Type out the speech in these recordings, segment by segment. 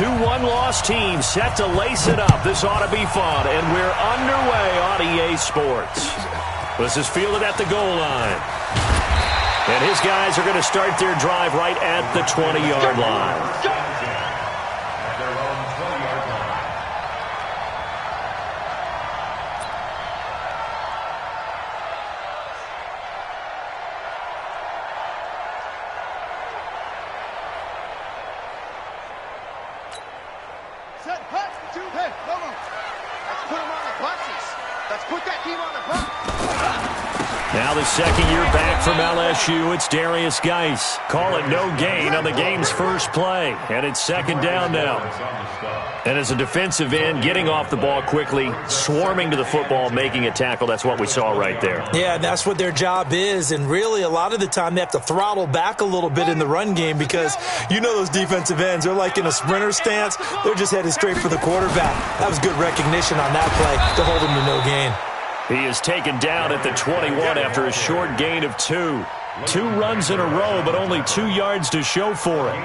2-1 loss team set to lace it up. This ought to be fun, and we're underway on EA Sports. This is fielded at the goal line. And his guys are going to start their drive right at the 20-yard line. Now the second year back from LSU, it's Darius Geis. Call it no gain on the game's first play. And it's second down now. And as a defensive end, getting off the ball quickly, swarming to the football, making a tackle, that's what we saw right there. Yeah, that's what their job is. And really, a lot of the time, they have to throttle back a little bit in the run game because you know those defensive ends, they're like in a sprinter stance. They're just headed straight for the quarterback. That was good recognition on that play to hold him to no gain. He is taken down at the 21 after a short gain of 2. 2 runs in a row, but only 2 yards to show for it.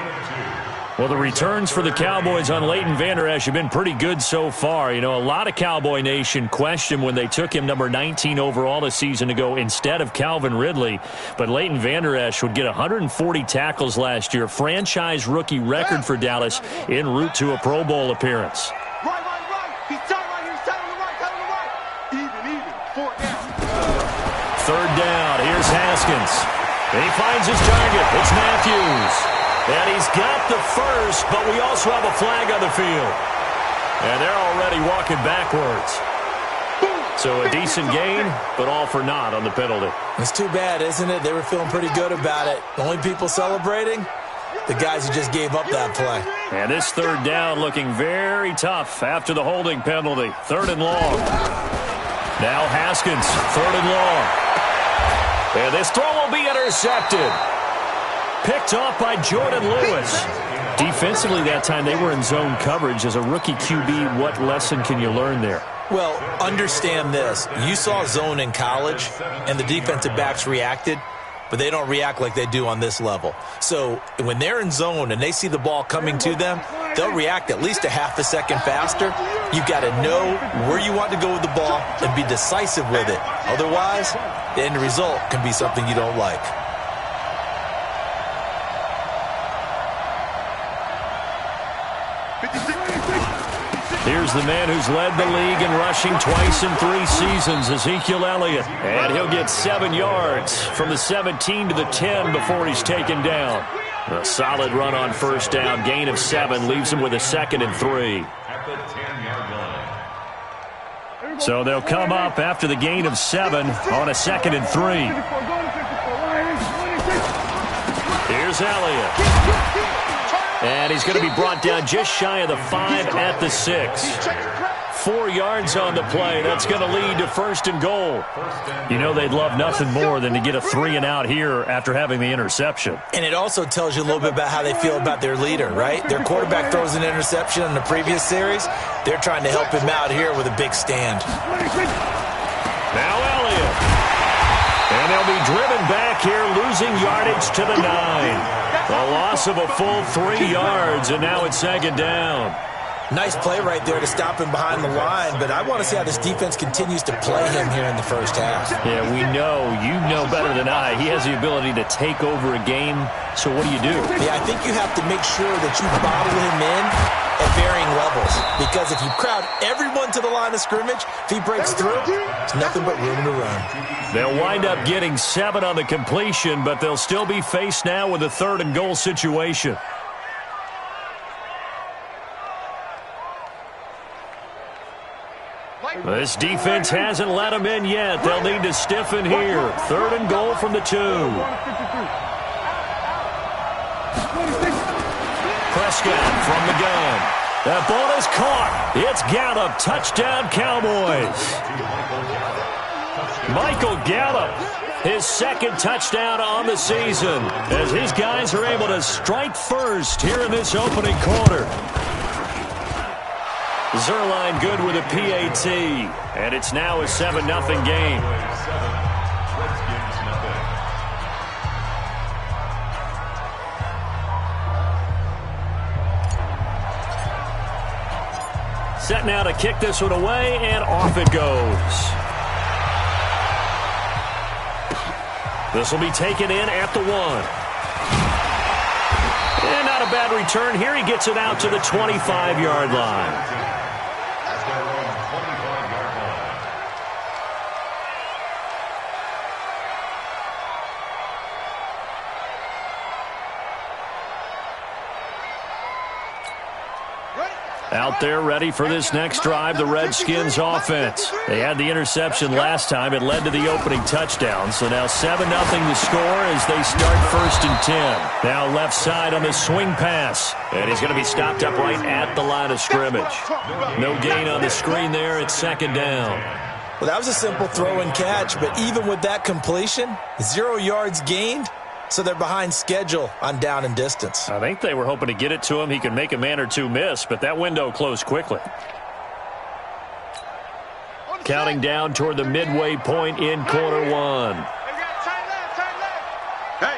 Well, the returns for the Cowboys on Leighton Vander Esch have been pretty good so far. You know, a lot of Cowboy Nation questioned when they took him number 19 overall a season ago instead of Calvin Ridley. But Leighton Vander Esch would get 140 tackles last year, franchise rookie record for Dallas en route to a Pro Bowl appearance. Third down, here's Haskins. And he finds his target. It's Matthews. And he's got the first, but we also have a flag on the field. And they're already walking backwards. So a decent gain, but all for naught on the penalty. It's too bad, isn't it? They were feeling pretty good about it. The only people celebrating, the guys who just gave up that play. And this third down looking very tough after the holding penalty. Third and long. Now Haskins, third and long. And this throw will be intercepted. Picked off by Jordan Lewis. Defensively that time, they were in zone coverage. As a rookie QB, what lesson can you learn there? Well, understand this. You saw zone in college, and the defensive backs reacted, but they don't react like they do on this level. So when they're in zone and they see the ball coming to them, they'll react at least a half a second faster. You've got to know where you want to go with the ball and be decisive with it. Otherwise, the end result can be something you don't like. Here's the man who's led the league in rushing twice in 3 seasons, Ezekiel Elliott. And he'll get 7 yards from the 17 to the 10 before he's taken down. A solid run on first down. Gain of 7 leaves him with a 2nd and 3. So they'll come up after the gain of 7 on a 2nd and 3. Here's Elliott. And he's going to be brought down just shy of the 5 at the 6. 4 yards on the play. That's going to lead to 1st and goal. You know they'd love nothing more than to get a 3 and out here after having the interception. And it also tells you a little bit about how they feel about their leader, right? Their quarterback throws an interception in the previous series. They're trying to help him out here with a big stand. Now Elliott. And they'll be driven back here, losing yardage to the 9. A loss of a full 3 yards, and now it's 2nd down. Nice play right there to stop him behind the line, but I want to see how this defense continues to play him here in the first half. Yeah, we know. You know better than I. He has the ability to take over a game, so what do you do? Yeah, I think you have to make sure that you bottle him in at varying levels, because if you crowd everyone to the line of scrimmage, if he breaks through, it's nothing but room to run. They'll wind up getting 7 on the completion, but they'll still be faced now with a 3rd and goal situation. This defense hasn't let them in yet. They'll need to stiffen here. 3rd and goal from the 2. Prescott from the gun. That ball is caught. It's Gallup. Touchdown, Cowboys. Michael Gallup, his 2nd touchdown on the season, as his guys are able to strike first here in this opening quarter. Zuerlein good with a PAT, and it's now a 7-0 game. Set now to kick this one away, and off it goes. This will be taken in at the 1. And not a bad return here. He gets it out to the 25-yard line. Out there ready for this next drive, the Redskins offense. They had the interception last time. It led to the opening touchdown. So now 7-0 the score as they start 1st and 10. Now left side on the swing pass. And he's going to be stopped up right at the line of scrimmage. No gain on the screen there. It's 2nd down. Well, that was a simple throw and catch, but even with that completion, 0 yards gained. So they're behind schedule on down and distance. I think they were hoping to get it to him. He could make a man or two miss, but that window closed quickly. Counting down toward the midway point in quarter 1. Hey.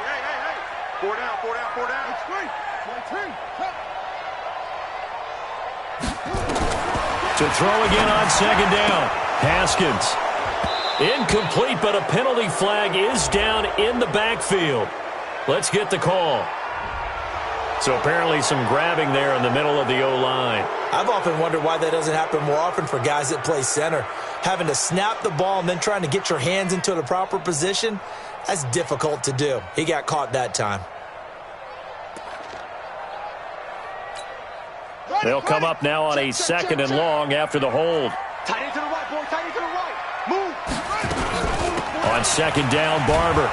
4 down. To throw again on 2nd down. Haskins. Incomplete, but a penalty flag is down in the backfield. Let's get the call. So apparently some grabbing there in the middle of the O-line. I've often wondered why that doesn't happen more often for guys that play center. Having to snap the ball and then trying to get your hands into the proper position, that's difficult to do. He got caught that time. They'll come up now on a 2nd and long after the hold. Tight end to the right, boy. Tight end to the right. Move. On 2nd down, Barber.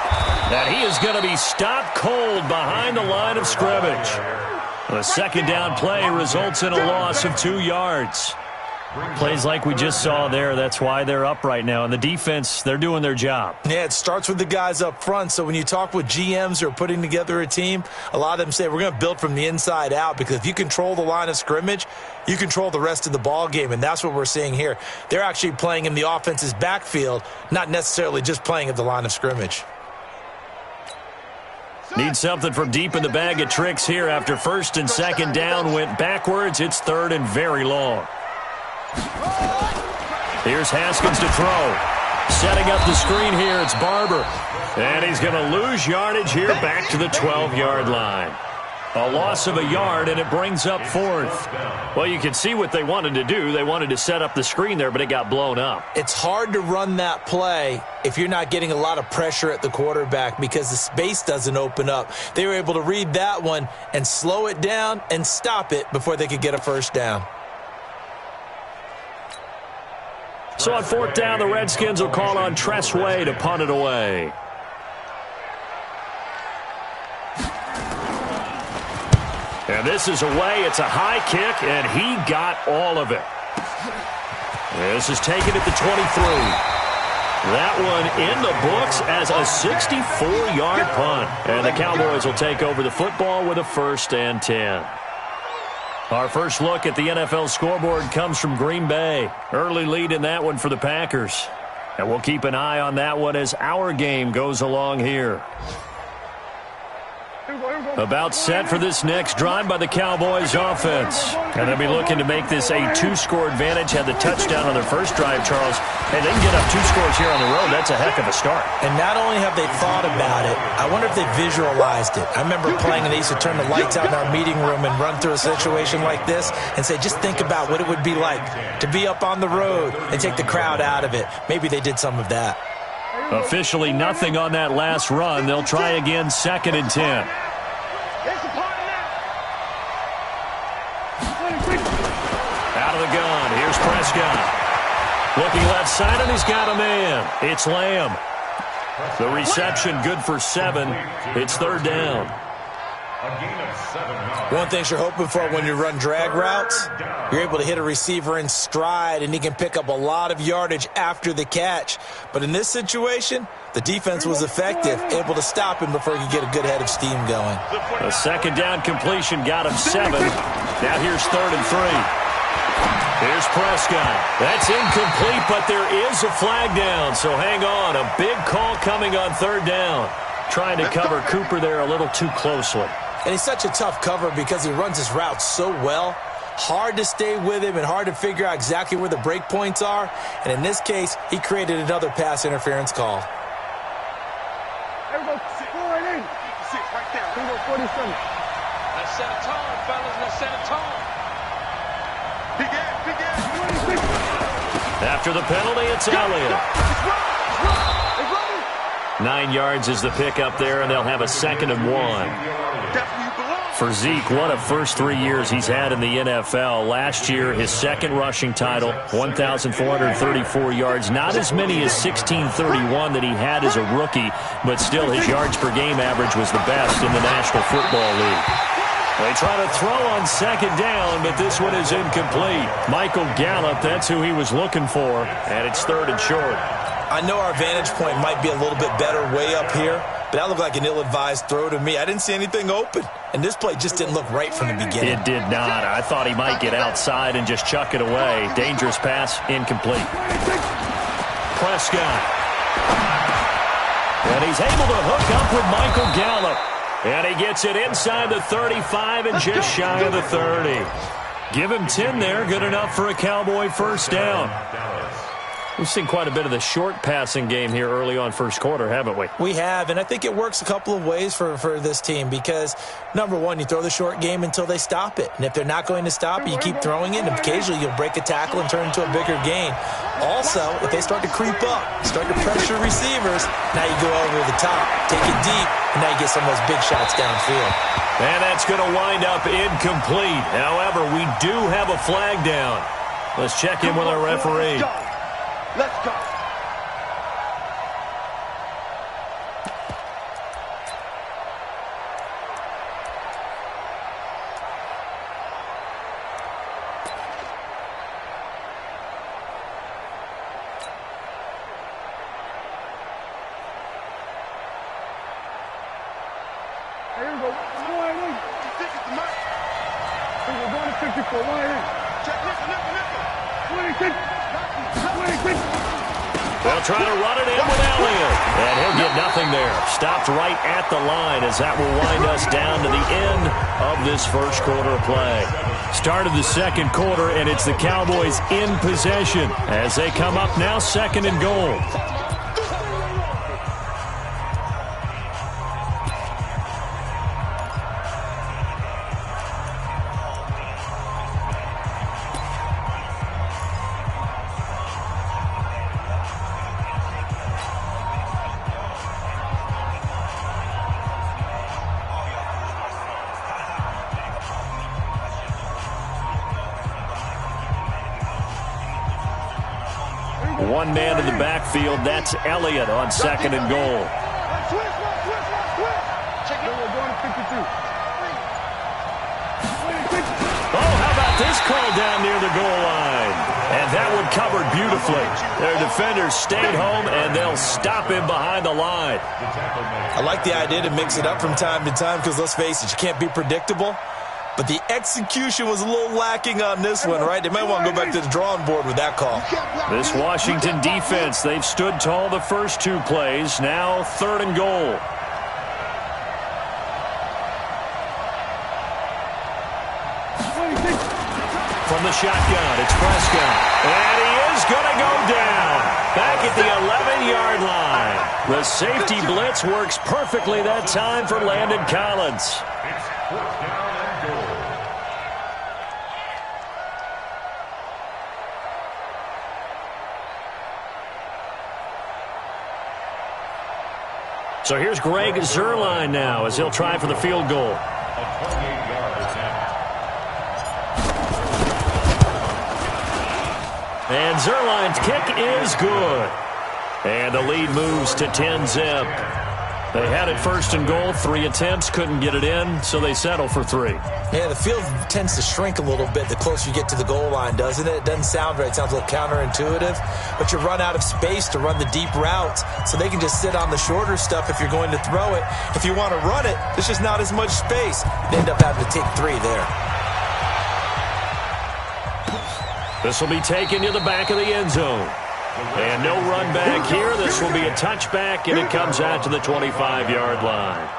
And he is going to be stopped cold behind the line of scrimmage. The 2nd down play results in a loss of 2 yards. Plays like we just saw there. That's why they're up right now. And the defense, they're doing their job. Yeah, it starts with the guys up front. So when you talk with GMs who are putting together a team, a lot of them say we're going to build from the inside out, because if you control the line of scrimmage, you control the rest of the ball game, and that's what we're seeing here. They're actually playing in the offense's backfield, not necessarily just playing at the line of scrimmage. Need something from deep in the bag of tricks here after 1st and 2nd down went backwards. It's 3rd and very long. Here's Haskins to throw. Setting up the screen here, it's Barber. And he's going to lose yardage here back to the 12-yard line. A loss of a yard, and it brings up 4th. Well, you can see what they wanted to do. They wanted to set up the screen there, but it got blown up. It's hard to run that play if you're not getting a lot of pressure at the quarterback, because the space doesn't open up. They were able to read that one and slow it down and stop it before they could get a 1st down. So on 4th down, the Redskins will call on Tress Way to punt it away. And this is away. It's a high kick, and he got all of it. This is taken at the 23. That one in the books as a 64-yard punt. And the Cowboys will take over the football with a 1st and 10. Our first look at the NFL scoreboard comes from Green Bay. Early lead in that one for the Packers. And we'll keep an eye on that one as our game goes along here. About set for this next drive by the Cowboys offense. And they'll be looking to make this a 2-score advantage. Had the touchdown on their first drive, Charles. Hey, they can get up 2 scores here on the road. That's a heck of a start. And not only have they thought about it, I wonder if they visualized it. I remember playing and they used to turn the lights out in our meeting room and run through a situation like this and say, just think about what it would be like to be up on the road and take the crowd out of it. Maybe they did some of that. Officially nothing on that last run. They'll try again 2nd and 10. Out of the gun. Here's Prescott. Looking left side, and he's got a man. It's Lamb. The reception good for 7. It's 3rd down. One thing you're hoping for when you run drag routes, you're able to hit a receiver in stride, and he can pick up a lot of yardage after the catch. But in this situation, the defense was effective, able to stop him before he could get a good head of steam going. A 2nd down completion got him 7. Now here's 3rd and 3. Here's Prescott. That's incomplete, but there is a flag down, so hang on. A big call coming on 3rd down. Trying to cover Cooper there a little too closely. And he's such a tough cover because he runs his routes so well. hard to stay with him and hard to figure out exactly where the break points are. And in this case, he created another pass interference call. There we go. 4-8. 6 right there. Here we go, 47. Let's set a tone, fellas. Let's set a tone. Big ass, big ass. 26. After the penalty, it's Elliott. It's running. 9 yards is the pickup there, and they'll have a 2nd and 1. That's where you belong. For Zeke, what a first 3 years he's had in the NFL. Last year, his 2nd rushing title, 1,434 yards. Not as many as 1,631 that he had as a rookie, but still his yards per game average was the best in the National Football League. They try to throw on 2nd down, but this one is incomplete. Michael Gallup, that's who he was looking for, and it's 3rd and short. I know our vantage point might be a little bit better way up here, but that looked like an ill-advised throw to me. I didn't see anything open, and this play just didn't look right from the beginning. It did not. I thought he might get outside and just chuck it away. Dangerous pass, incomplete. Prescott. And he's able to hook up with Michael Gallup. And he gets it inside the 35 and just shy of the 30. Give him 10 there. Good enough for a Cowboy first down. We've seen quite a bit of the short passing game here early on first quarter, haven't we? We have, and I think it works a couple of ways for this team because, number one, you throw the short game until they stop it. And if they're not going to stop it, you keep throwing it, and occasionally you'll break a tackle and turn it into a bigger gain. Also, if they start to creep up, start to pressure receivers, now you go over the top, take it deep, and now you get some of those big shots downfield. And that's going to wind up incomplete. However, we do have a flag down. Let's check in with our referee. Let's go. Here we go. This is the mark. Here we go. Going to 54. Check nickel. 26. They'll try to run it in with Elliott. And he'll get nothing there. Stopped right at the line as that will wind us down to the end of this first quarter play. Start of the second quarter, and it's the Cowboys in possession as they come up now 2nd and goal. One man in the backfield. That's Elliott on 2nd and goal. Oh, how about this call down near the goal line? And that one covered beautifully. Their defenders stayed home, and they'll stop him behind the line. I like the idea to mix it up from time to time because, let's face it, you can't be predictable. But the execution was a little lacking on this one, right? They might want to go back to the drawing board with that call. This Washington defense, they've stood tall the first 2 plays. Now 3rd and goal. From the shotgun, it's Prescott. And he is going to go down. Back at the 11-yard line. The safety blitz works perfectly that time for Landon Collins. So here's Greg Zuerlein now as he'll try for the field goal. And Zuerlein's kick is good. And the lead moves to 10-zip. They had it 1st and goal, 3 attempts, couldn't get it in, so they settle for 3. Yeah, the field tends to shrink a little bit the closer you get to the goal line, doesn't it? It doesn't sound right. It sounds a little counterintuitive. But you run out of space to run the deep routes, so they can just sit on the shorter stuff if you're going to throw it. If you want to run it, there's just not as much space. They end up having to take 3 there. This will be taken to the back of the end zone. And no run back here. This will be a touchback, and it comes out to the 25-yard line.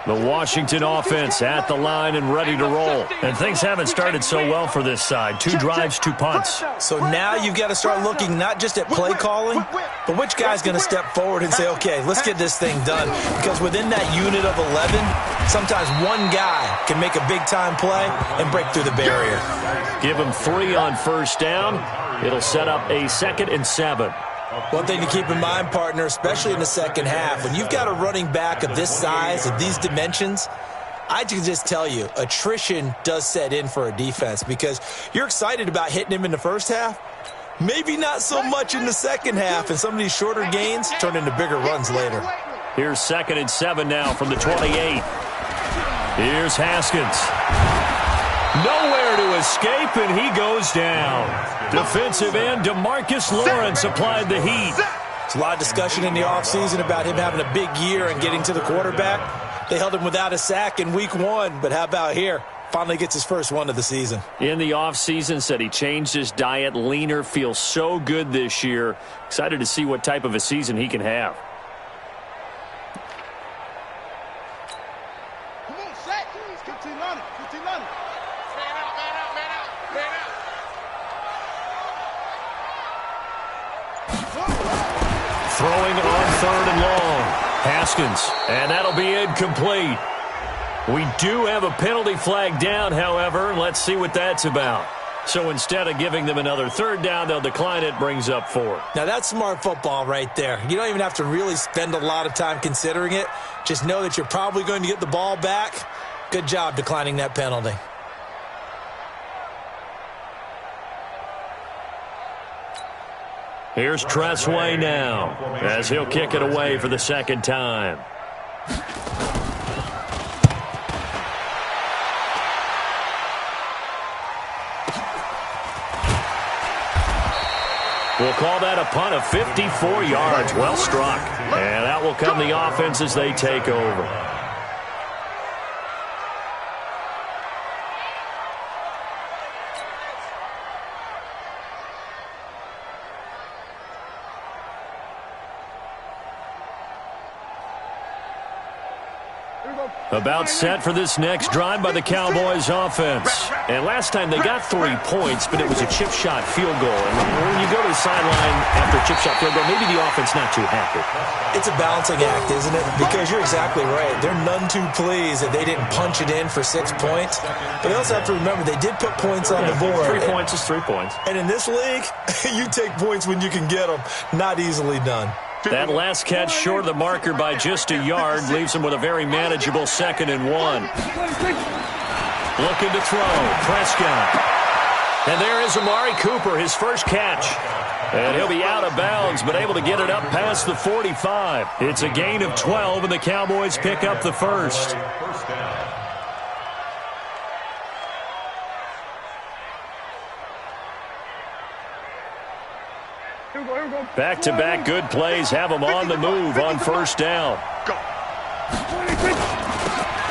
The Washington offense at the line and ready to roll. And things haven't started so well for this side. 2 drives, 2 punts. So now you've got to start looking not just at play calling, but which guy's going to step forward and say, okay, let's get this thing done. Because within that unit of 11, sometimes one guy can make a big-time play and break through the barrier. Give him 3 on first down. It'll set up a 2nd and 7. One thing to keep in mind, partner, especially in the second half, when you've got a running back of this size, of these dimensions, I can just tell you, attrition does set in for a defense because you're excited about hitting him in the first half, maybe not so much in the second half, and some of these shorter gains turn into bigger runs later. Here's 2nd and 7 now from the 28. Here's Haskins. Nowhere to escape, and he goes down. Defensive end DeMarcus Lawrence applied the heat. There's a lot of discussion in the offseason about him having a big year and getting to the quarterback. They held him without a sack in week 1, but how about here? Finally gets his first one of the season. In the offseason, said he changed his diet, leaner, feels so good this year. Excited to see what type of a season he can have. Come on, sack. Continue running. Continue running. Man out, man out, man out, man out. Throwing on 3rd and long. Haskins, and that'll be incomplete. We do have a penalty flag down, however. Let's see what that's about. So instead of giving them another 3rd down, they'll decline it, brings up 4. Now, that's smart football right there. You don't even have to really spend a lot of time considering it. Just know that you're probably going to get the ball back. Good job declining that penalty. Here's Tressway now as he'll kick it away for the 2nd time. We'll call that a punt of 54 yards. Well struck. And out will come the offense as they take over. About set for this next drive by the Cowboys offense. And last time they got 3 points, but it was a chip shot field goal. And when you go to the sideline after a chip shot field goal, maybe the offense not too happy. It's a balancing act, isn't it? Because you're exactly right. They're none too pleased that they didn't punch it in for 6 points. But they also have to remember they did put points on the board. 3 points is 3 points. And in this league, you take points when you can get them. Not easily done. That last catch short of the marker by just a yard leaves him with a very manageable 2nd and 1. Looking to throw. Prescott. And there is Amari Cooper, his first catch. And he'll be out of bounds, but able to get it up past the 45. It's a gain of 12, and the Cowboys pick up the first. Back-to-back good plays have him on the move on first down.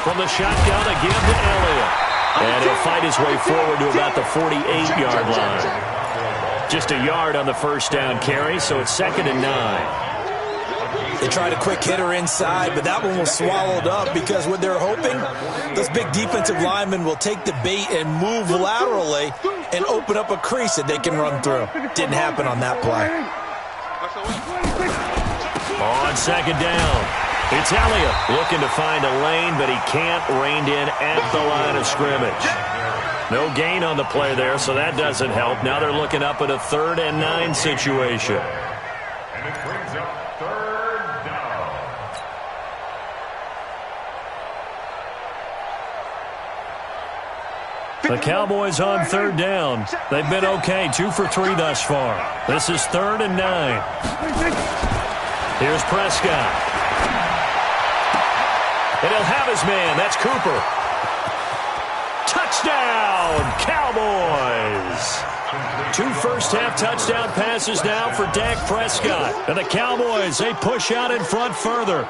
From the shotgun again to Elliott. And he'll fight his way forward to about the 48-yard line. Just a yard on the first down carry, so it's 2nd and 9. They tried a quick hitter inside, but that one was swallowed up because what they're hoping, those big defensive linemen will take the bait and move laterally and open up a crease that they can run through. Didn't happen on that play. On 2nd down, it's Elliott looking to find a lane, but he can't, reined in at the line of scrimmage. No gain on the play there, so that doesn't help. Now they're looking up at a 3rd and 9 situation. And it brings up 3rd down. The Cowboys on 3rd down. They've been okay, 2 for 3 thus far. This is 3rd and 9. Here's Prescott. And he'll have his man. That's Cooper. Touchdown, Cowboys. 2 first-half touchdown passes now for Dak Prescott. And the Cowboys, they push out in front further.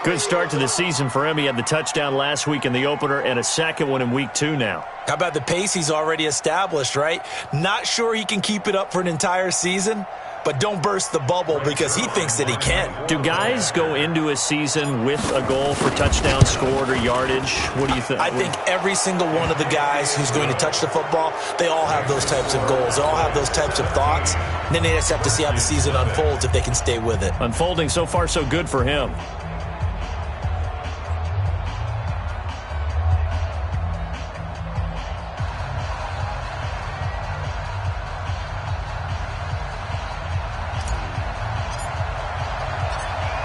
Good start to the season for him. He had the touchdown last week in the opener and a second one in week 2 now. How about the pace he's already established, right? Not sure he can keep it up for an entire season, but don't burst the bubble because he thinks that he can. Do guys go into a season with a goal for touchdown scored or yardage? What do you think? I think every single one of the guys who's going to touch the football, they all have those types of goals. They all have those types of thoughts. And then they just have to see how the season unfolds if they can stay with it. Unfolding so far so good for him.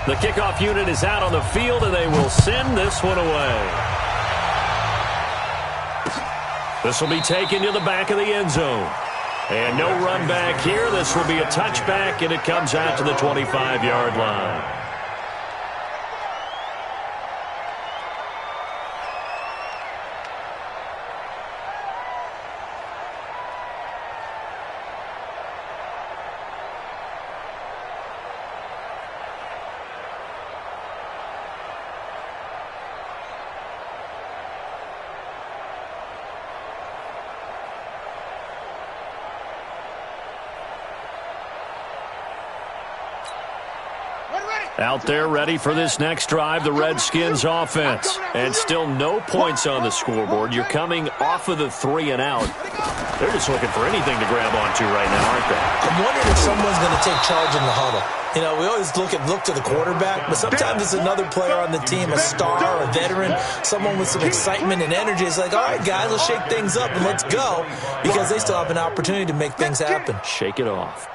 The kickoff unit is out on the field, and they will send this one away. This will be taken to the back of the end zone. And no run back here. This will be a touchback, and it comes out to the 25-yard line. Out there ready for this next drive, the Redskins offense. And still no points on the scoreboard. You're coming off of the 3 and out. They're just looking for anything to grab onto right now, aren't they? I'm wondering if someone's going to take charge in the huddle. You know, we always look to the quarterback, but sometimes it's another player on the team, a star, a veteran, someone with some excitement and energy. It's like, all right, guys, let's shake things up and let's go, because they still have an opportunity to make things happen. Shake it off.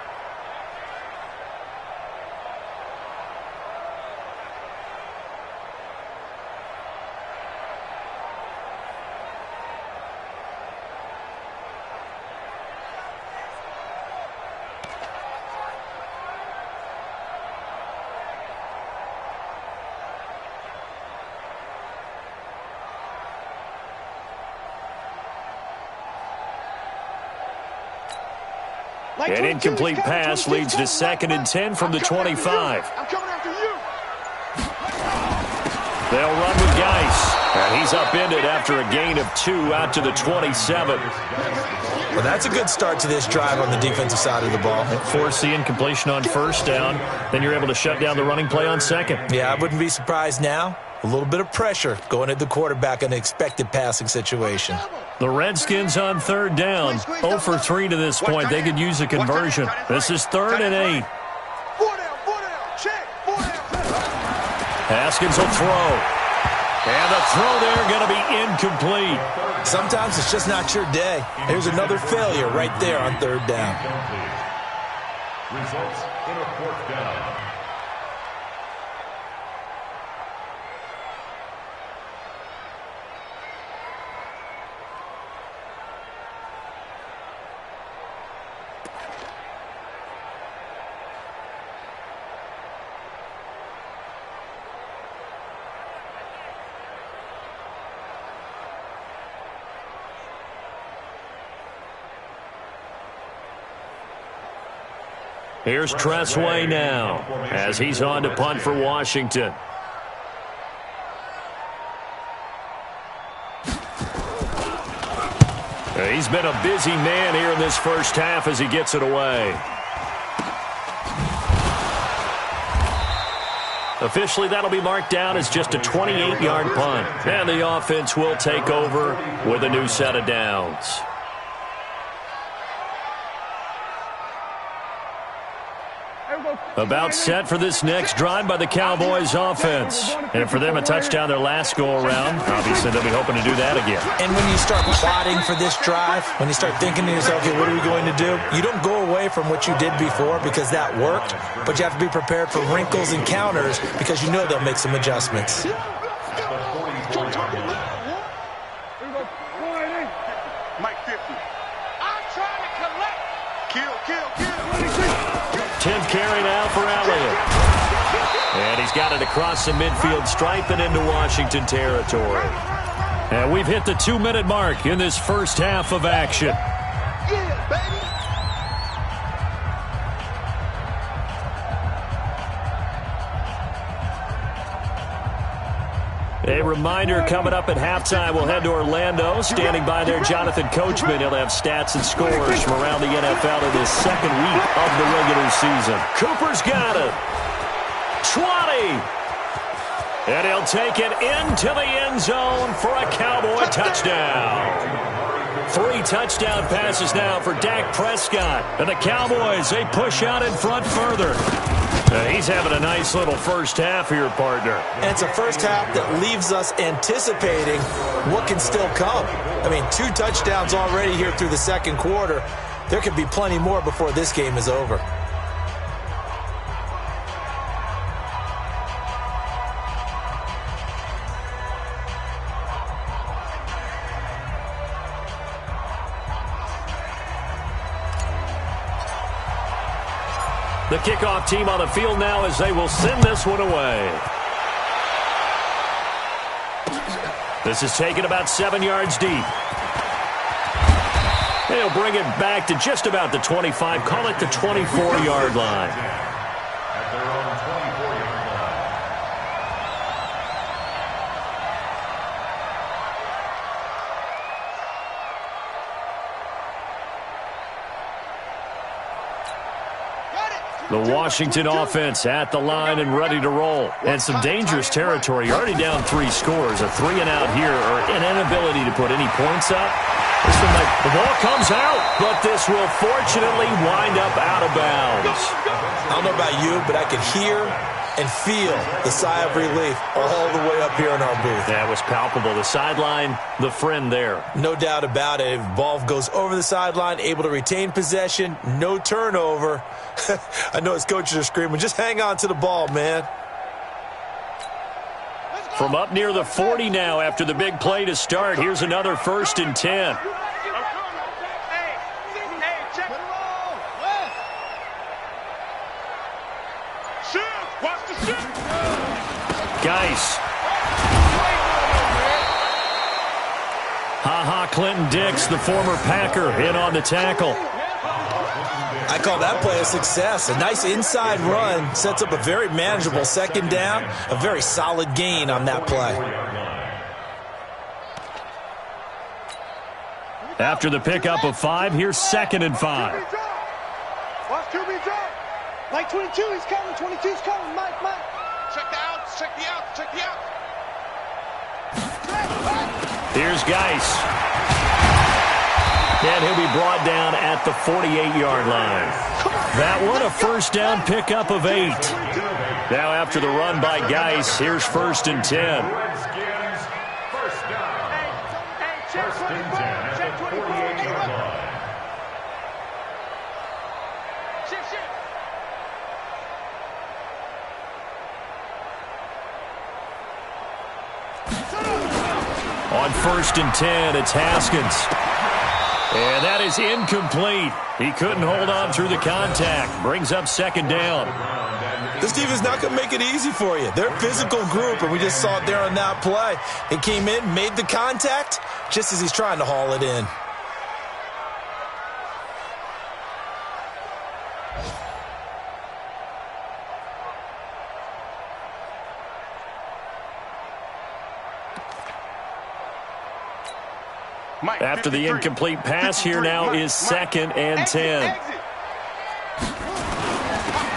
An incomplete pass leads to 2nd and 10 from the 25. They'll run with Geis. And he's upended after a gain of 2 out to the 27. Well, that's a good start to this drive on the defensive side of the ball. Force the incompletion on 1st down. Then you're able to shut down the running play on 2nd. Yeah, I wouldn't be surprised now. A little bit of pressure going at the quarterback in an expected passing situation. The Redskins on 3rd down. 0 for 3 to this point. They could use a conversion. This is 3rd and 8. Haskins will throw. And the throw there going to be incomplete. Sometimes it's just not your day. Here's another failure right there on 3rd down. Results in a 4th down. Here's Tressway now as he's on to punt for Washington. He's been a busy man here in this first half as he gets it away. Officially, that'll be marked down as just a 28-yard punt. And the offense will take over with a new set of downs. About set for this next drive by the Cowboys offense. And for them, a touchdown their last go-around. Obviously, they'll be hoping to do that again. And when you start plotting for this drive, when you start thinking to yourself, okay, what are we going to do? You don't go away from what you did before because that worked, but you have to be prepared for wrinkles and counters because you know they'll make some adjustments. Mike 50. I'm trying to collect. Kill. 10th carry now for Elliott. And he's got it across the midfield stripe and into Washington territory. And we've hit the 2-minute mark in this first half of action. Yeah, baby. A reminder coming up at halftime, we'll head to Orlando. Standing by there, Jonathan Coachman. He'll have stats and scores from around the NFL in his second week of the regular season. Cooper's got it. 20. And he'll take it into the end zone for a Cowboy touchdown. 3 touchdown passes now for Dak Prescott. And the Cowboys, they push out in front further. He's having a nice little first half here, partner. And it's a first half that leaves us anticipating what can still come. I mean, 2 touchdowns already here through the second quarter. There could be plenty more before this game is over. The kickoff team on the field now as they will send this one away. This is taken about 7 yards deep. They'll bring it back to just about the 25, call it the 24-yard line. At their own 24-yard line. The Washington offense at the line and ready to roll. And some dangerous territory. You're already down 3 scores. A 3-and-out here or an inability to put any points up. The ball comes out, but this will fortunately wind up out of bounds. I don't know about you, but I could hear and feel the sigh of relief all the way up here in our booth. That was palpable. The sideline, the friend there. No doubt about it. If ball goes over the sideline, able to retain possession, no turnover. I know his coaches are screaming, just hang on to the ball, man. From up near the 40 now after the big play to start. Here's another 1st and 10. Geis. Clinton Dix, the former Packer, in on the tackle. I call that play a success. A nice inside run sets up a very manageable second down. A very solid gain on that play. After the pickup of 5, here's 2nd and 5. Watch QB drop. Like 22, he's coming. 22's coming. Mike. Check the outs. Check the outs. Check the outs. Here's Geis. And he'll be brought down at the 48-yard line. That one, a first down pickup of 8. Now after the run by Geis, here's 1st and 10. Redskins, first down. 1st and 10 at the 48-yard line. On 1st and 10, it's Haskins. And that is incomplete. He couldn't hold on through the contact. Brings up 2nd down. This defense is not going to make it easy for you. They're a physical group, and we just saw it there on that play. He came in, made the contact, just as he's trying to haul it in. After the incomplete pass, here now is 2nd and 10.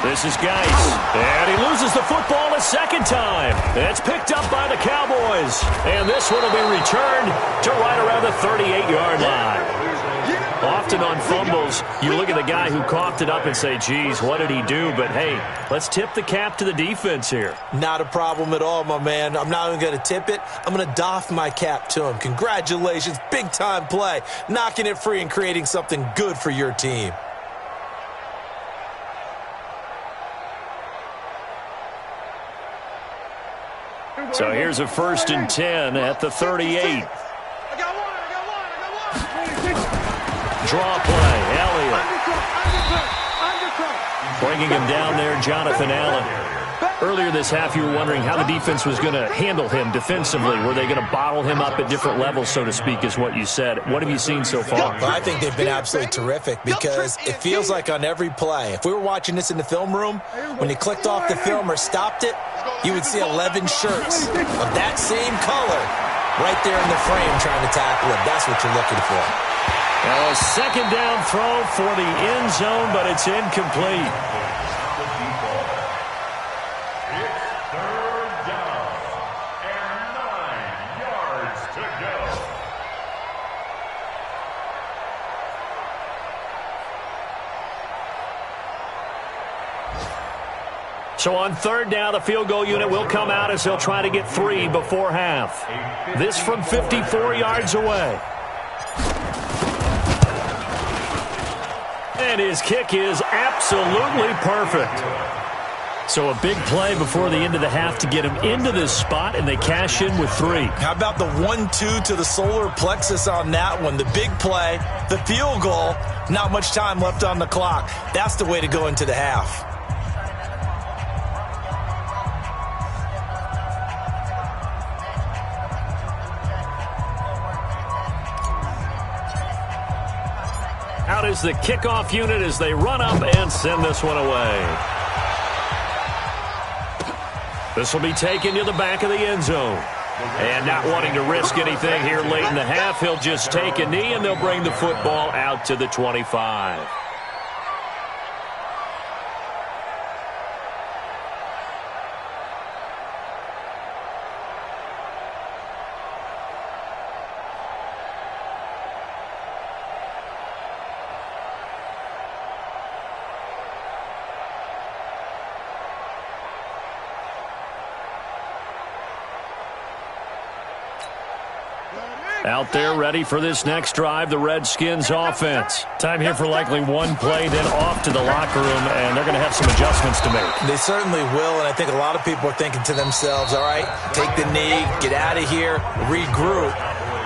This is Geis. And he loses the football a second time. It's picked up by the Cowboys. And this one will be returned to right around the 38-yard line. Often on fumbles, you look at the guy who coughed it up and say, geez, what did he do? But, hey, let's tip the cap to the defense here. Not a problem at all, my man. I'm not even going to tip it. I'm going to doff my cap to him. Congratulations. Big-time play. Knocking it free and creating something good for your team. So here's a 1st and 10 at the 38. Draw play, Elliott. Bringing him down there, Jonathan Allen. Earlier this half, you were wondering how the defense was going to handle him defensively. Were they going to bottle him up at different levels, so to speak, is what you said. What have you seen so far? Well, I think they've been absolutely terrific because it feels like on every play, if we were watching this in the film room, when he clicked off the film or stopped it, you would see 11 shirts of that same color right there in the frame trying to tackle him. That's what you're looking for. A second down throw for the end zone, but it's incomplete. So on third down, the field goal unit will come out as they'll try to get 3 before half. This from 54 yards away. And his kick is absolutely perfect. So a big play before the end of the half to get him into this spot, and they cash in with 3. How about the 1-2 to the solar plexus on that one? The big play, the field goal, not much time left on the clock. That's the way to go into the half. Out is the kickoff unit as they run up and send this one away. This will be taken to the back of the end zone. And not wanting to risk anything here late in the half, he'll just take a knee and they'll bring the football out to the 25. Out there ready for this next drive, the Redskins offense. Time here for likely one play, then off to the locker room, and they're going to have some adjustments to make. They certainly will, and I think a lot of people are thinking to themselves, all right, take the knee, get out of here, regroup.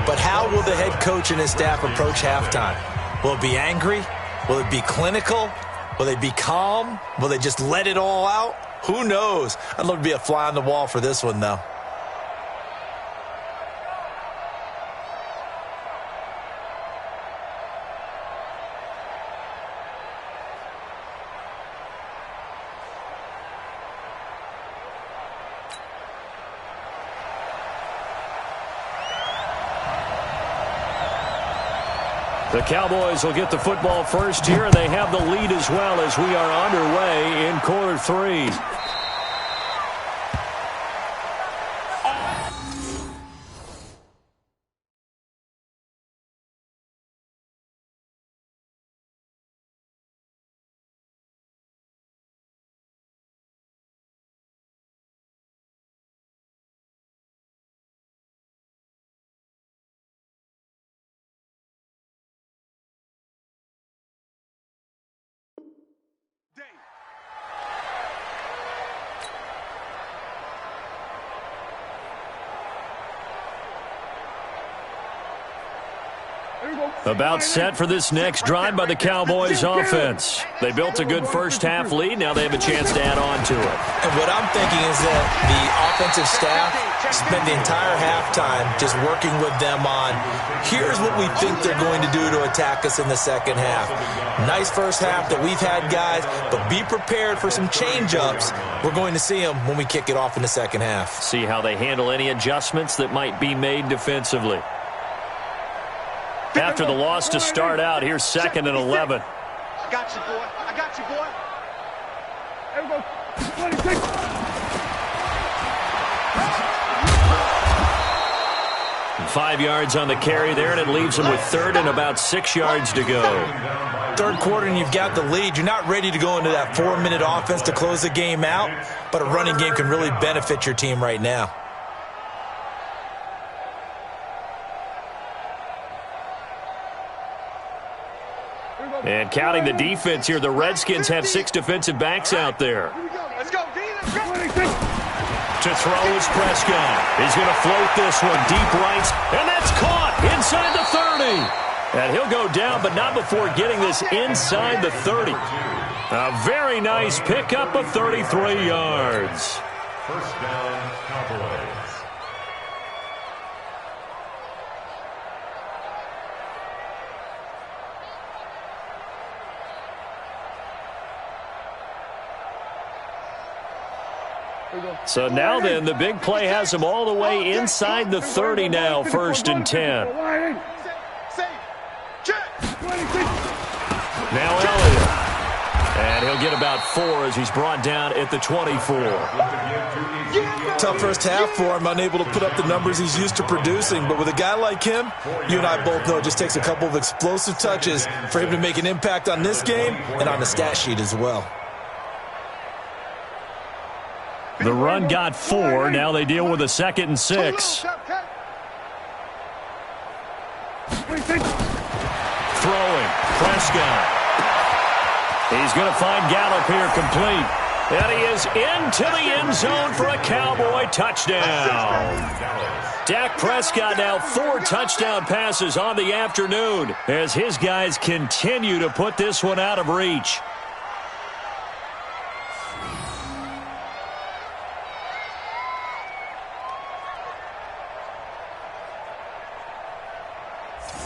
But how will the head coach and his staff approach halftime? Will it be angry? Will it be clinical? Will they be calm? Will they just let it all out? Who knows? I'd love to be a fly on the wall for this one, though. The Cowboys will get the football first here, and they have the lead as well as we are underway in quarter 3. About set for this next drive by the Cowboys offense. They built a good first half lead. Now they have a chance to add on to it. And what I'm thinking is that the offensive staff spent the entire halftime just working with them on, here's what we think they're going to do to attack us in the second half. Nice first half that we've had, guys, but be prepared for some change-ups. We're going to see them when we kick it off in the second half. See how they handle any adjustments that might be made defensively. After the loss to start out, here's 2nd and 11. I got you, boy. I got you, boy. There we go. 26. And 5 yards on the carry there, and it leaves them with 3rd and about 6 yards to go. Third quarter, and you've got the lead. You're not ready to go into that 4-minute offense to close the game out, but a running game can really benefit your team right now. And counting the defense here, the Redskins have 6 defensive backs out there. Let's go, D. Let's go. 26. To throw is Prescott. He's going to float this one deep right, and that's caught inside the 30. And he'll go down, but not before getting this inside the 30. A very nice pickup of 33 yards. First down, Cowboys. So now then, the big play has them all the way inside the 30 now, 1st and 10. Now Elliott. And he'll get about 4 as he's brought down at the 24. Tough first half for him, unable to put up the numbers he's used to producing. But with a guy like him, you and I both know it just takes a couple of explosive touches for him to make an impact on this game and on the stat sheet as well. The run got 4. Now they deal with a 2nd and 6. Throwing. Prescott. He's going to find Gallup here complete. And he is into the end zone for a Cowboy touchdown. Dak Prescott now 4 touchdown passes on the afternoon as his guys continue to put this one out of reach.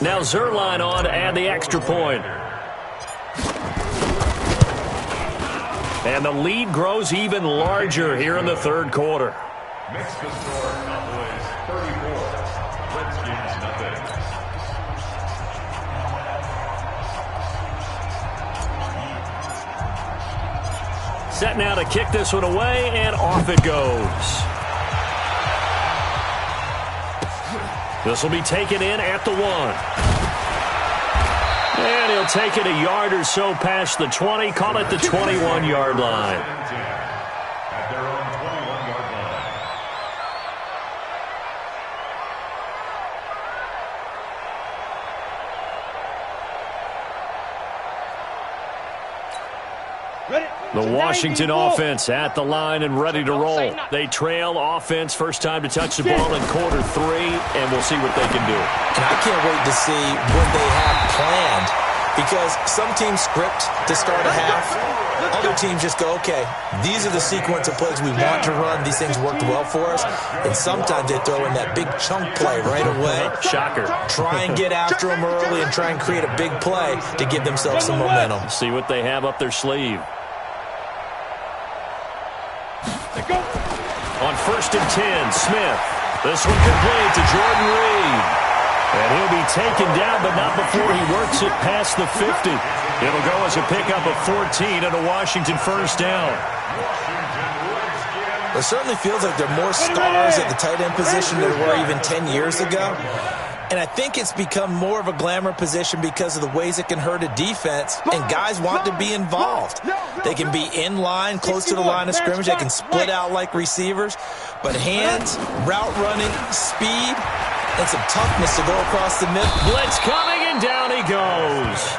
Now Zuerlein on to add the extra point. And the lead grows even larger here in the 3rd quarter. Makes the score Cowboys 34, Redskins nothing. Set now to kick this one away, and off it goes. This will be taken in at the 1. And he'll take it a yard or so past the 20, call it the 21-yard line. At their own 21-yard line. The Washington offense at the line and ready to roll. They trail offense, first time to touch the ball in quarter 3, and we'll see what they can do. And I can't wait to see what they have planned, because some teams script to start a half. Other teams just go, okay, these are the sequence of plays we want to run. These things worked well for us. And sometimes they throw in that big chunk play right away. Shocker. Try and get after them early and try and create a big play to give themselves some momentum. See what they have up their sleeve. On 1st and 10, Smith. This one complete to Jordan Reed. And he'll be taken down, but not before he works it past the 50. It'll go as a pickup of 14 and a Washington first down. It certainly feels like there are more stars at the tight end position than there were even 10 years ago. And I think it's become more of a glamour position because of the ways it can hurt a defense, and guys want to be involved. They can be in line, close to the line of scrimmage. They can split out like receivers. But hands, route running, speed, and some toughness to go across the middle. Blitz coming, and down he goes.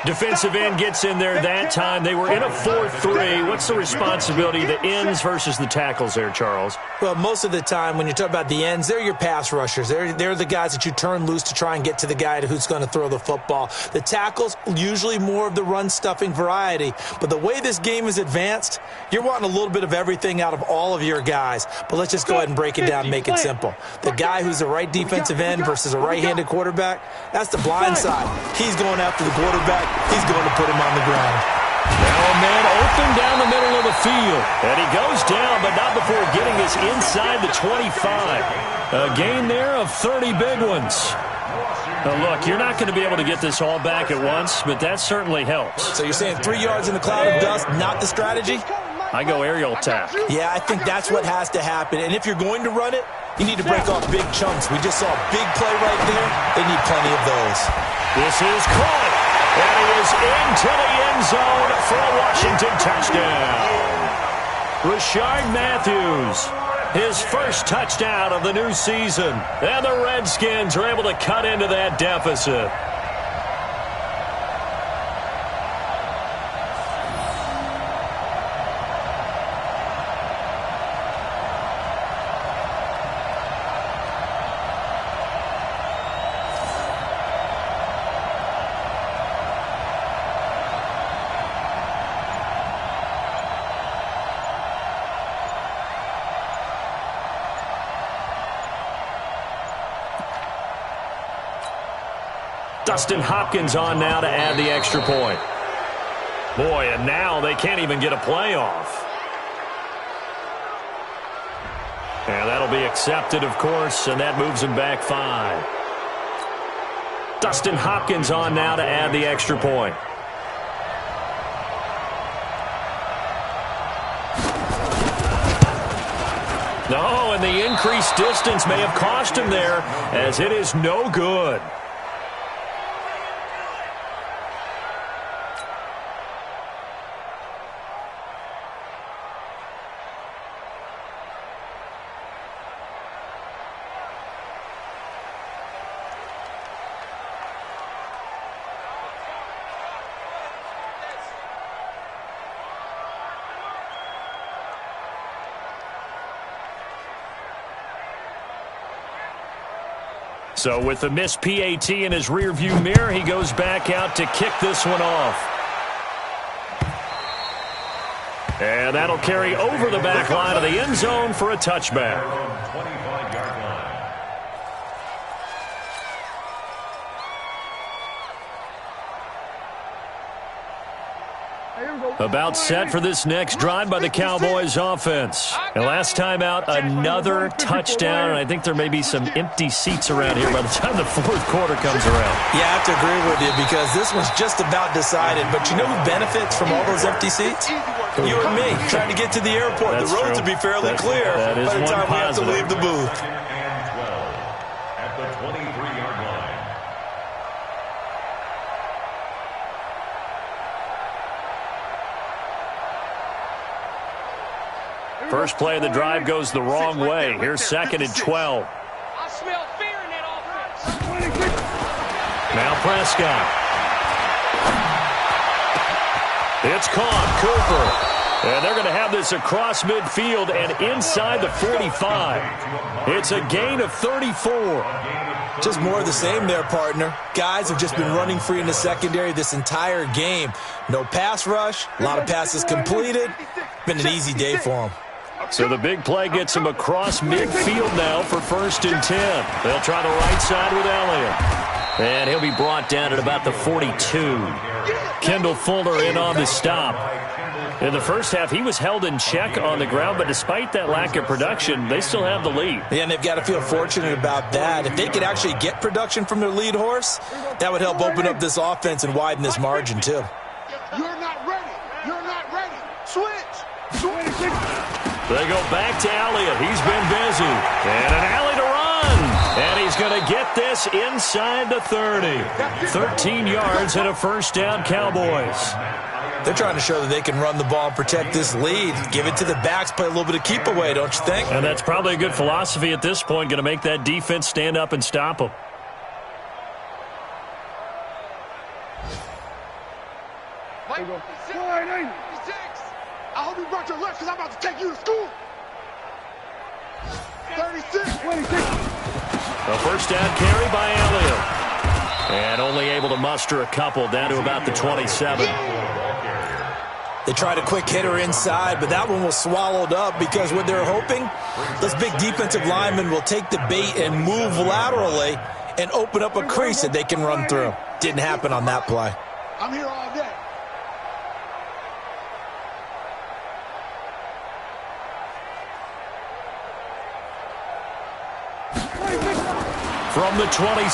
Defensive end gets in there that time. They were in a 4-3. What's the responsibility, the ends versus the tackles there, Charles? Well, most of the time when you talk about the ends, they're your pass rushers. They're the guys that you turn loose to try and get to the guy who's going to throw the football. The tackles, usually more of the run-stuffing variety. But the way this game is advanced, you're wanting a little bit of everything out of all of your guys. But let's just go ahead and break it down and make it simple. The guy who's the right defensive end versus a right-handed quarterback, that's the blind side. He's going after the quarterback. He's going to put him on the ground. Now a man open down the middle of the field. And he goes down, but not before getting us inside the 25. A gain there of 30 big ones. Now look, you're not going to be able to get this all back at once, but that certainly helps. So you're saying 3 yards in the cloud of dust, not the strategy? I go aerial attack. Yeah, I think that's what has to happen. And if you're going to run it, you need to break off big chunks. We just saw a big play right there. They need plenty of those. This is caught. And he is into the end zone for a Washington touchdown. Rashard Matthews, his first touchdown of the new season. And the Redskins are able to cut into that deficit. Dustin Hopkins on now to add the extra point. Boy, and now they can't even get a play off. And that'll be accepted, of course, and that moves him back 5. Dustin Hopkins on now to add the extra point. No, and the increased distance may have cost him there, as it is no good. So with the missed PAT in his rearview mirror, he goes back out to kick this one off. And that'll carry over the back line of the end zone for a touchback. About set for this next drive by the Cowboys offense. And last time out, another touchdown. And I think there may be some empty seats around here by the time the fourth quarter comes around. Yeah, I have to agree with you because this one's just about decided. But you know who benefits from all those empty seats? You and me, trying to get to the airport. That's the roads true. will be fairly clear by the time we have to leave the booth. And 12 at the 23-yard line. First play of the drive goes the wrong way. Here's 2nd and 12. I smell fear in that offense. Now Prescott. It's caught. Cooper. And they're going to have this across midfield and inside the 45. It's a gain of 34. Just more of the same there, partner. Guys have just been running free in the secondary this entire game. No pass rush, a lot of passes completed. Been an easy day for them. So the big play gets him across midfield now for 1st and 10. They'll try the right side with Elliott. And he'll be brought down at about the 42. Kendall Fuller in on the stop. In the first half, he was held in check on the ground, but despite that lack of production, they still have the lead. Yeah, and they've got to feel fortunate about that. If they could actually get production from their lead horse, that would help open up this offense and widen this margin, too. You're not ready. You're not ready. Switch. 26. They go back to Elliott. He's been busy. And an alley to run. And he's going to get this inside the 30. 13 yards and a first down, Cowboys. They're trying to show that they can run the ball and protect this lead. Give it to the backs, play a little bit of keep away, don't you think? And that's probably a good philosophy at this point, going to make that defense stand up and stop them. There you go. 4-8. I hope you brought your lunch because I'm about to take you to school. 36. 26. A first down carry by Elliott. And only able to muster a couple down to about the 27. They tried a quick hitter inside, but that one was swallowed up because what they're hoping, this big defensive lineman will take the bait and move laterally and open up a crease that they can run through. Didn't happen on that play. I'm here all day. From the 27,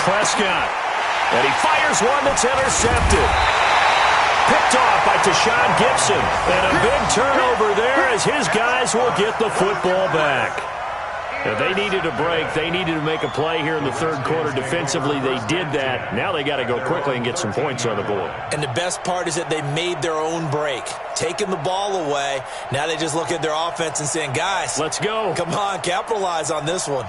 Prescott. And he fires one that's intercepted. Picked off by Tashawn Gibson. And a big turnover there as his guys will get the football back. If they needed a break, they needed to make a play here in the third quarter defensively. They did that. Now they got to go quickly and get some points on the board. And the best part is that they made their own break. Taking the ball away. Now they just look at their offense and saying, guys, let's go. Come on, capitalize on this one.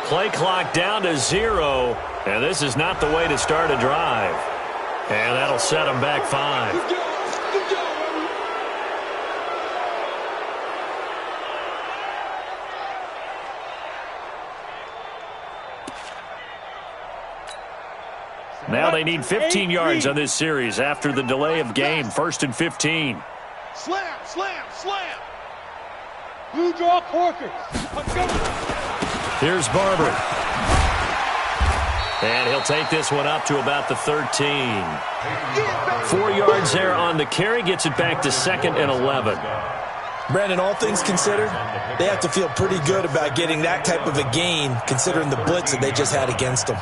Play clock down to 0, and this is not the way to start a drive. And that'll set them back 5. Now they need 15 yards on this series after the delay of game. 1st and 15. Slam, slam, slam. Blue draw Corker. Here's Barber. And he'll take this one up to about the 13. 4 yards there on the carry. Gets it back to 2nd and 11. Brandon, all things considered, they have to feel pretty good about getting that type of a gain considering the blitz that they just had against them.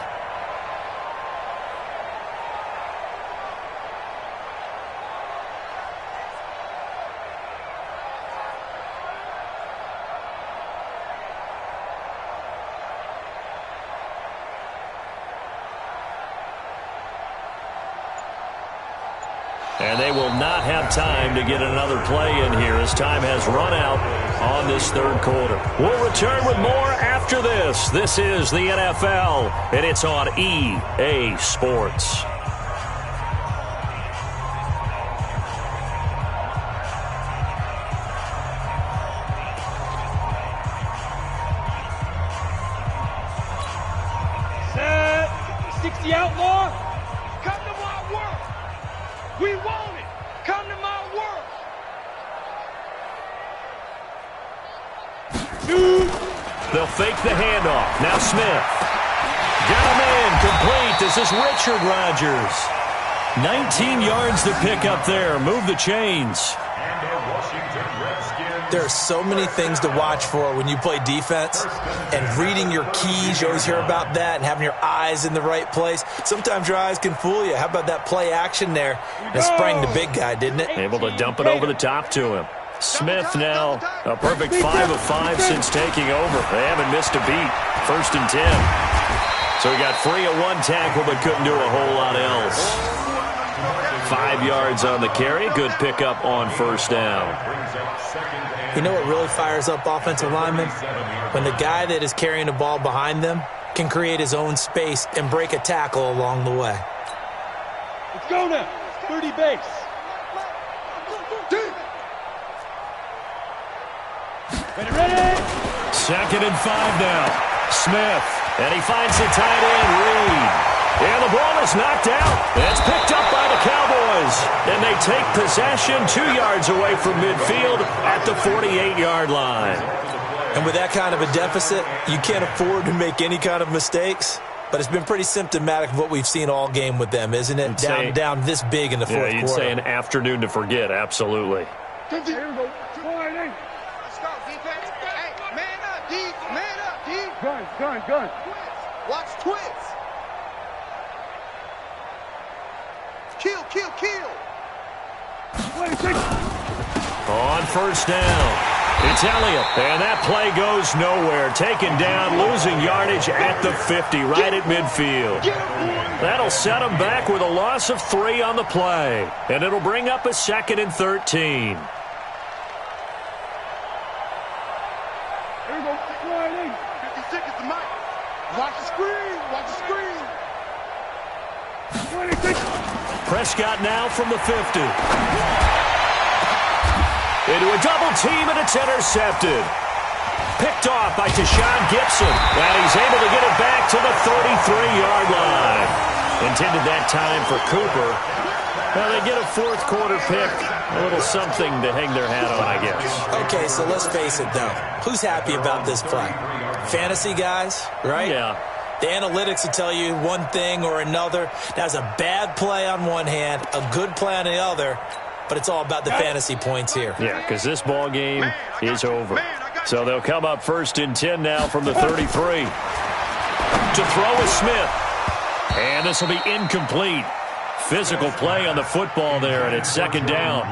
And they will not have time to get another play in here as time has run out on this 3rd quarter. We'll return with more after this. This is the NFL, and it's on EA Sports. Set. 60 outlaw. Come to my work. We want it. Come to my work. They'll fake the handoff. Now Smith. Got a man complete. This is Richard Rodgers. 19 yards to pick up there. Move the chains. There are so many things to watch for when you play defense, and reading your keys, you always hear about that, and having your eyes in the right place. Sometimes your eyes can fool you. How about that play action there? And it sprang the big guy, didn't it? Able to dump it over the top to him. Smith now a perfect 5 of 5 since taking over. They haven't missed a beat. 1st and 10. So he got free of 1 tackle but couldn't do a whole lot else. 5 yards on the carry. Good pickup on 1st down. You know what really fires up offensive linemen? When the guy that is carrying the ball behind them can create his own space and break a tackle along the way. Let's go now. 30 base. Ready. 2nd and 5 now. Smith. And he finds the tight end, Reed. And the ball is knocked out. It's picked up by the Cowboys. And they take possession 2 yards away from midfield at the 48-yard line. And with that kind of a deficit, you can't afford to make any kind of mistakes. But it's been pretty symptomatic of what we've seen all game with them, isn't it? Down this big in the 4th quarter. Yeah, you'd say an afternoon to forget, absolutely. Here we go. Let's go, defense. Hey, man up, D. Man up, D. Gun. Watch twins. Kill. 26. On 1st down. It's Elliott, and that play goes nowhere. Taken down, losing yardage at the 50, right at midfield. That'll set them back with a loss of 3 on the play, and it'll bring up a 2nd and 13. Here we go. 56 is the mic. Watch the screen. 26. Prescott now from the 50. Into a double team, and it's intercepted. Picked off by Tashawn Gibson. And he's able to get it back to the 33-yard line. Intended that time for Cooper. Well, they get a 4th quarter pick. A little something to hang their hat on, I guess. Okay, so let's face it, though. Who's happy about this play? Fantasy guys, right? Yeah. The analytics will tell you one thing or another. That's a bad play on one hand, a good play on the other. But it's all about the fantasy points here. Yeah, because this ball game is over. So they'll come up 1st and 10 now from the 33. To throw is Smith. And this will be incomplete. Physical play on the football there, and it's 2nd down.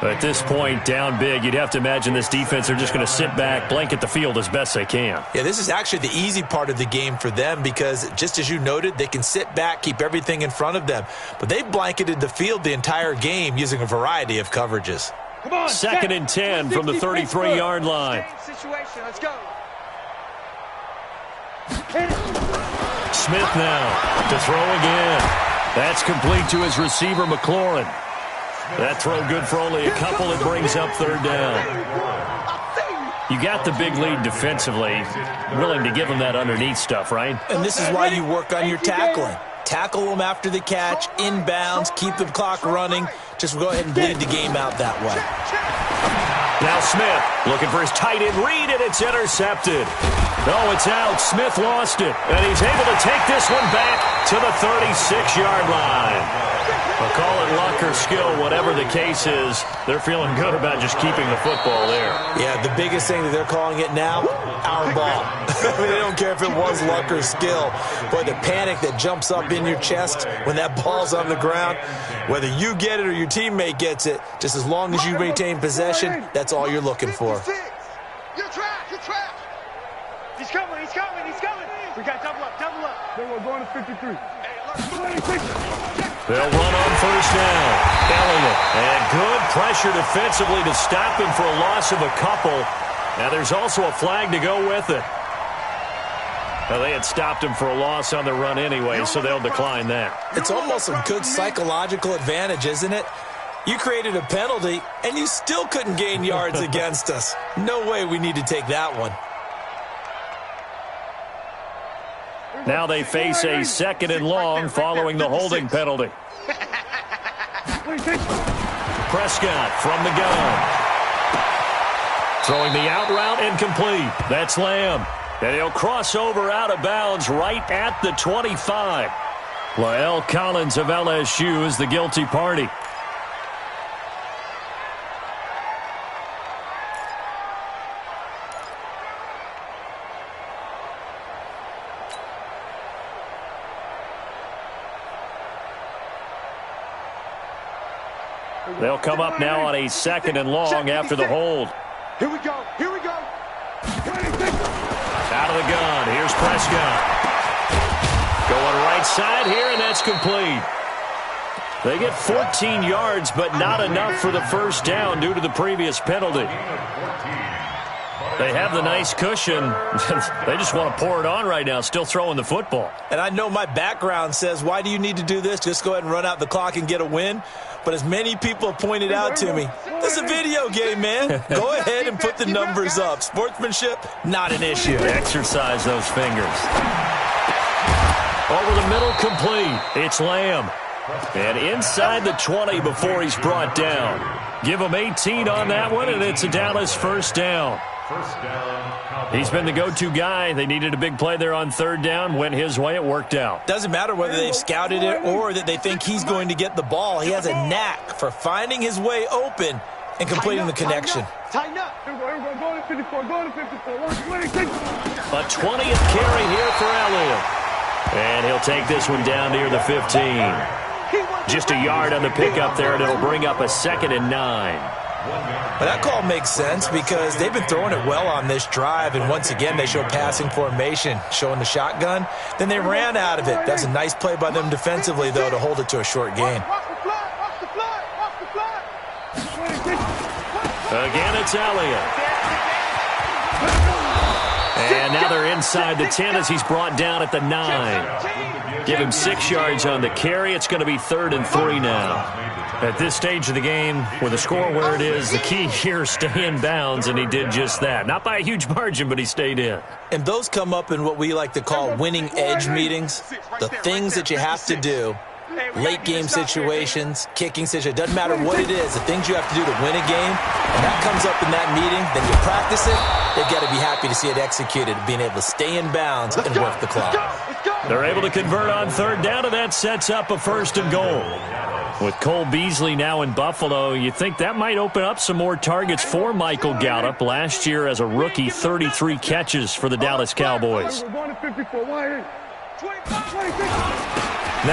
At this point, down big, you'd have to imagine this defense are just going to sit back, blanket the field as best they can. Yeah, this is actually the easy part of the game for them because, just as you noted, they can sit back, keep everything in front of them. But they blanketed the field the entire game using a variety of coverages. Come on, 2nd and 10 from the 33-yard line. Situation. Let's go. Smith now to throw again. That's complete to his receiver, McLaurin. That throw good for only a couple. It brings up 3rd down. You got the big lead defensively. Willing to give them that underneath stuff, right? And this is why you work on your tackling. tackle them after the catch, inbounds, keep the clock running. Just go ahead and bleed the game out that way. Now Smith looking for his tight end read, and it's intercepted. No, it's out. Smith lost it, and he's able to take this one back to the 36-yard line. I'll call it luck or skill, whatever the case is. They're feeling good about just keeping the football there. Yeah, the biggest thing that they're calling it now, our ball. I mean, they don't care if it was luck or skill. Boy, the panic that jumps up in your chest when that ball's on the ground, whether you get it or your teammate gets it, just as long as you maintain possession, that's all you're looking for. You're trash, you're trash. He's coming, he's coming, he's coming. We got double up, double up. Then we're going to 53. They'll run on first down. Elliott. And good pressure defensively to stop him for a loss of a couple. Now there's also a flag to go with it. Now they had stopped him for a loss on the run anyway, so they'll decline that. It's almost a good psychological advantage, isn't it? You created a penalty, and you still couldn't gain yards against us. No way we need to take that one. Now they face a second and long following the holding penalty. Prescott from the gun. Throwing the out route incomplete. That's Lamb. And he'll cross over out of bounds right at the 25. La'el Collins of LSU is the guilty party. They'll come up now on a second and long after the hold. Here we go, here we go. Out of the gun, here's Prescott. Going right side here, and that's complete. They get 14 yards, but not enough for the first down due to the previous penalty. They have the nice cushion. They just want to pour it on right now, still throwing the football. And I know my background says, why do you need to do this? Just go ahead and run out the clock and get a win. But as many people have pointed out to me, this is a video game, man. Go ahead and put the numbers up. Sportsmanship, not an issue. Exercise those fingers. Over the middle, complete. It's Lamb. And inside the 20 before he's brought down. Give him 18 on that one, and it's a Dallas first down. He's been the go-to guy. They needed a big play there on third down. Went his way. It worked out. Doesn't matter whether they've scouted it or that they think he's going to get the ball. He has a knack for finding his way open and completing the connection. Tighten up. Go to 54, go to 54. 126. A 20th carry here for Elliott. And he'll take this one down near the 15. Just a yard on the pickup there, and it'll bring up a 2nd and 9. But that call makes sense because they've been throwing it well on this drive, and once again they show passing formation, showing the shotgun. Then they ran out of it. That's a nice play by them defensively, though, to hold it to a short gain. Again, it's Elliott. And now they're inside the 10 as he's brought down at the 9. Give him 6 yards on the carry. It's going to be 3rd and 3 now. At this stage of the game, with the score where it is, the key here is stay in bounds, and he did just that. Not by a huge margin, but he stayed in. And those come up in what we like to call winning edge meetings. The things that you have to do, late game situations, kicking situations, doesn't matter what it is, the things you have to do to win a game, and that comes up in that meeting, then you practice it, they've got to be happy to see it executed, being able to stay in bounds and work the clock. They're able to convert on third down, and that sets up a 1st and goal. With Cole Beasley now in Buffalo, you think that might open up some more targets for Michael Gallup. Last year as a rookie, 33 catches for the Dallas Cowboys. Now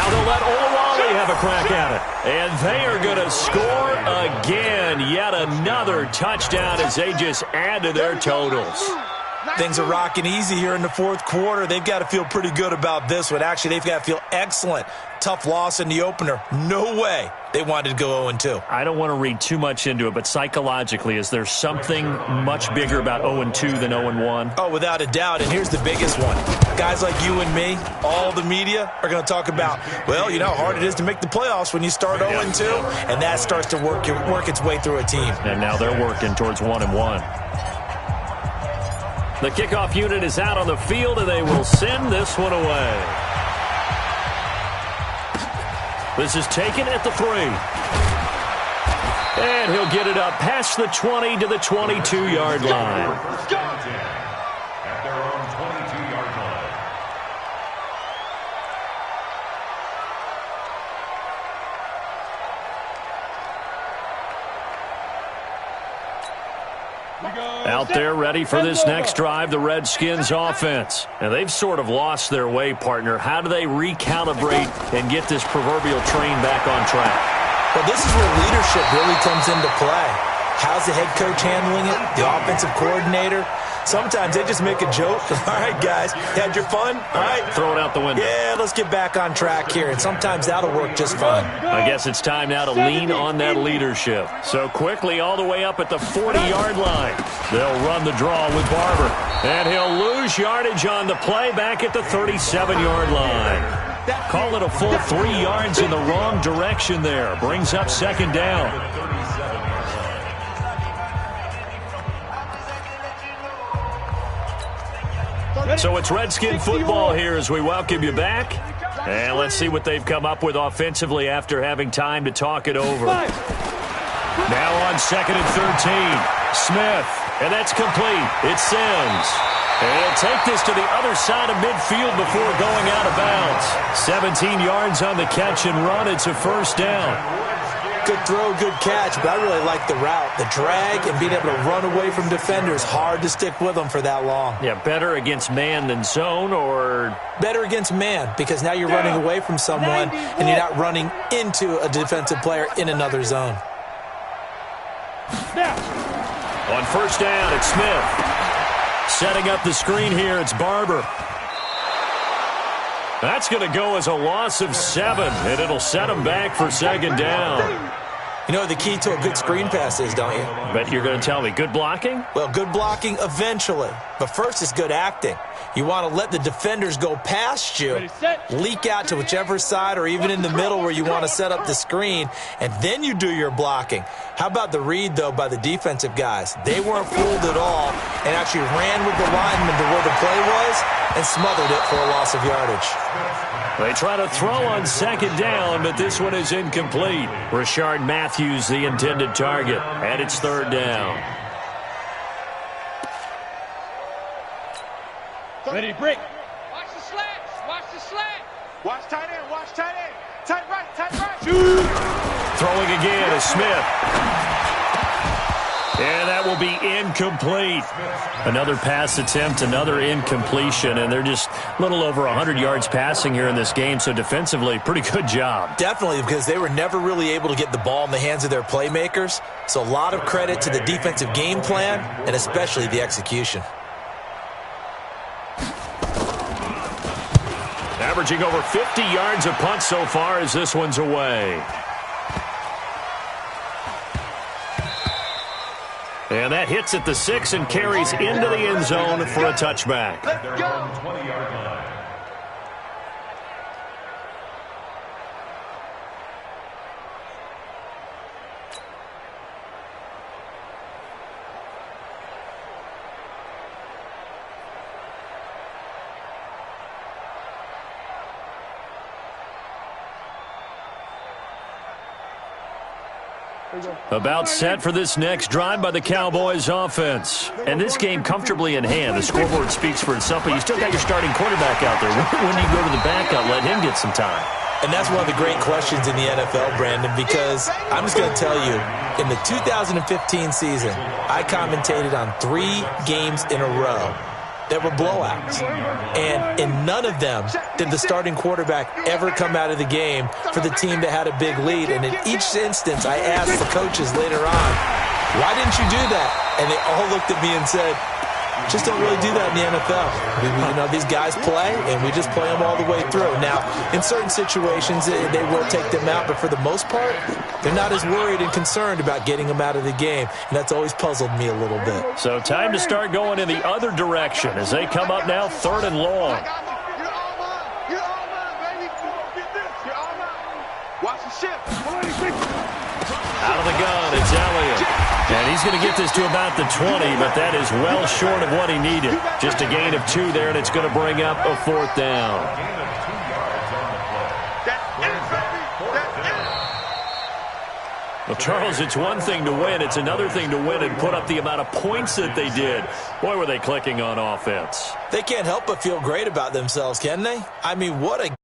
they'll let Olawale have a crack at it. And they are going to score again. Yet another touchdown as they just add to their totals. Things are rocking easy here in the 4th quarter. They've got to feel pretty good about this one. Actually, they've got to feel excellent. Tough loss in the opener. No way they wanted to go 0-2. I don't want to read too much into it, but psychologically, is there something much bigger about 0-2 than 0-1? Oh, without a doubt, and here's the biggest one. Guys like you and me, all the media, are going to talk about, well, you know how hard it is to make the playoffs when you start 0-2, and that starts to work its way through a team. And now they're working towards 1-1. The kickoff unit is out on the field, and they will send this one away. This is taken at the 3. And he'll get it up past the 20 to the 22-yard line. At their own 22-yard line. Out there ready for this next drive, the Redskins offense. And they've sort of lost their way, partner. How do they recalibrate and get this proverbial train back on track? Well, this is where leadership really comes into play. How's the head coach handling it? The offensive coordinator? Sometimes they just make a joke. All right, guys, had your fun? All right. Throw it out the window. Yeah, let's get back on track here. And sometimes that'll work just fine. I guess it's time now to lean on that leadership. So quickly all the way up at the 40-yard line. They'll run the draw with Barber. And he'll lose yardage on the play back at the 37-yard line. Call it a full 3 yards in the wrong direction there. Brings up second down. So it's Redskin football here as we welcome you back. And let's see what they've come up with offensively after having time to talk it over. Now on 2nd and 13. Smith. And that's complete. It's Sims. And he'll take this to the other side of midfield before going out of bounds. 17 yards on the catch and run. It's a first down. Good throw, good catch, but I really like the route. The drag and being able to run away from defenders, hard to stick with them for that long. Yeah, better against man than zone, or better against man, because now you're running away from someone and you're not running into a defensive player in another zone. On first down, it's Smith. Setting up the screen here, it's Barber. That's going to go as a loss of 7, and it'll set him back for second down. You know what the key to a good screen pass is, don't you? Bet you're going to tell me. Good blocking? Well, good blocking eventually. But first is good acting. You want to let the defenders go past you, leak out to whichever side or even in the middle where you want to set up the screen, and then you do your blocking. How about the read, though, by the defensive guys? They weren't fooled at all and actually ran with the lineman to where the play was and smothered it for a loss of yardage. They try to throw on second down, but this one is incomplete. Rashard Matthews, the intended target, and it's third down. Ready, break. Watch the slants. Watch the slant. Watch tight end. Watch tight end. Tight right. Tight right. Throwing again is Smith. And that will be incomplete. Another pass attempt, another incompletion, and they're just a little over 100 yards passing here in this game, so defensively, pretty good job. Definitely, because they were never really able to get the ball in the hands of their playmakers, so a lot of credit to the defensive game plan and especially the execution. Averaging over 50 yards a punt so far as this one's away. And that hits at the 6 and carries into the end zone for a touchback. Their own 20-yard line. About set for this next drive by the Cowboys offense. And this game comfortably in hand. The scoreboard speaks for itself, but you still got your starting quarterback out there. When do you go to the backup, let him get some time? And that's one of the great questions in the NFL, Brandon, because I'm just going to tell you, in the 2015 season, I commentated on 3 games in a row that were blowouts. And in none of them did the starting quarterback ever come out of the game for the team that had a big lead. And in each instance, I asked the coaches later on, why didn't you do that? And they all looked at me and said, just don't really do that in the NFL. These guys play, and we just play them all the way through. Now, in certain situations, they will take them out, but for the most part, they're not as worried and concerned about getting them out of the game, and that's always puzzled me a little bit. So time to start going in the other direction as they come up now 3rd and long. Watch the shift. Out of the gun, it's Elliott. And he's going to get this to about the 20, but that is well short of what he needed. Just a gain of 2 there, and it's going to bring up a 4th down. Well, Charles, it's one thing to win. It's another thing to win and put up the amount of points that they did. Boy, were they clicking on offense. They can't help but feel great about themselves, can they? I mean, what a